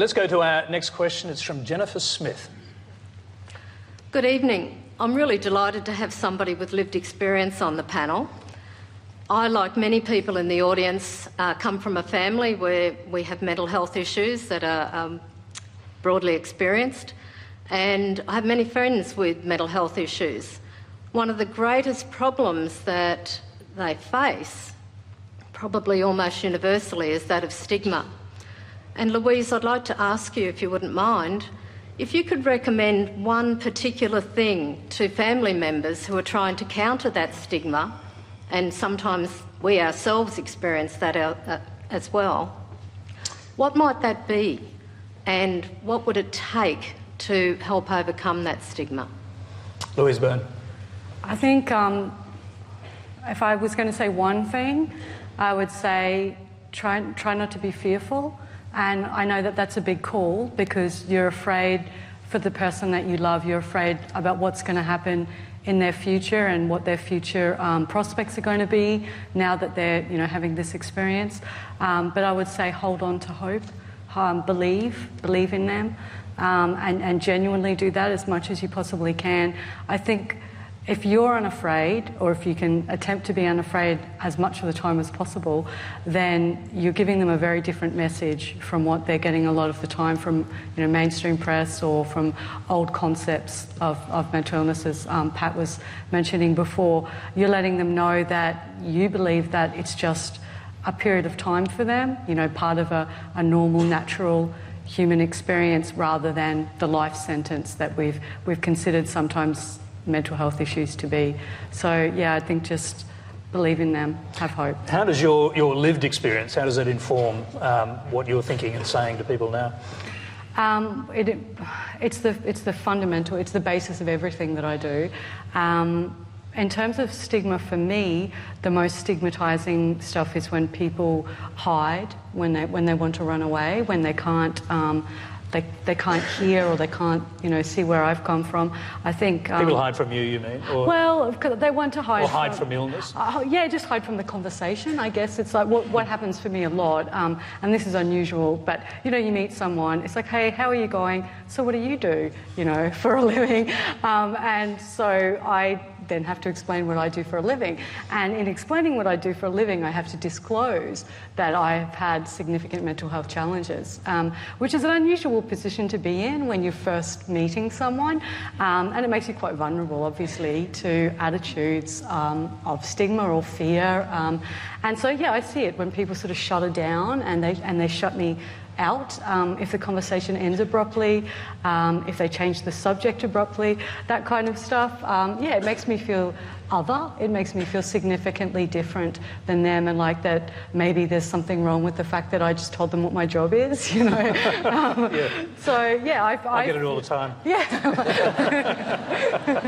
Let's go to our next question. It's from Jennifer Smith. Good evening. I'm really delighted to have somebody with lived experience on the panel. I, like many people in the audience, come from a family where we have mental health issues that are broadly experienced, and I have many friends with mental health issues. One of the greatest problems that they face, probably almost universally, is that of stigma. And Louise, I'd like to ask you, if you wouldn't mind, if you could recommend one particular thing to family members who are trying to counter that stigma, and sometimes we ourselves experience that as well. What might that be, and what would it take to help overcome that stigma? Louise Byrne. I think if I was going to say one thing, I would say try not to be fearful. And I know that that's a big call because you're afraid for the person that you love. You're afraid about what's going to happen in their future and what their future prospects are going to be now that they're having this experience. But I would say hold on to hope, believe in them, and genuinely do that as much as you possibly can. I think if you're unafraid, or if you can attempt to be unafraid as much of the time as possible, then you're giving them a very different message from what they're getting a lot of the time from mainstream press or from old concepts of mental illness, as Pat was mentioning before. You're letting them know that you believe that it's just a period of time for them, part of a normal, natural human experience, rather than the life sentence that we've considered sometimes mental health issues to be. So yeah, I think just believe in them, have hope. How does your lived experience, how does it inform what you're thinking and saying to people now? It's the fundamental, it's the basis of everything that I do. In terms of stigma, for me, the most stigmatising stuff is when people hide, when they want to run away, when they can't they can't hear, or they can't see where I've come from. I think people hide from you mean? Or, well, they want to hide. Or hide from illness. Yeah, just hide from the conversation. I guess it's like what happens for me a lot, and this is unusual. But you meet someone. It's like, hey, how are you going? So what do you do? For a living, and so I then have to explain what I do for a living. And in explaining what I do for a living, I have to disclose that I've had significant mental health challenges, which is an unusual position to be in when you're first meeting someone. And it makes you quite vulnerable, obviously, to attitudes of stigma or fear. And so, yeah, I see it when people sort of shut it down and they shut me out, if the conversation ends abruptly, if they change the subject abruptly, that kind of stuff. Yeah, it makes me feel other. It makes me feel significantly different than them, and like that maybe there's something wrong with the fact that I just told them what my job is, Yeah. So, yeah, I get it all the time. Yeah.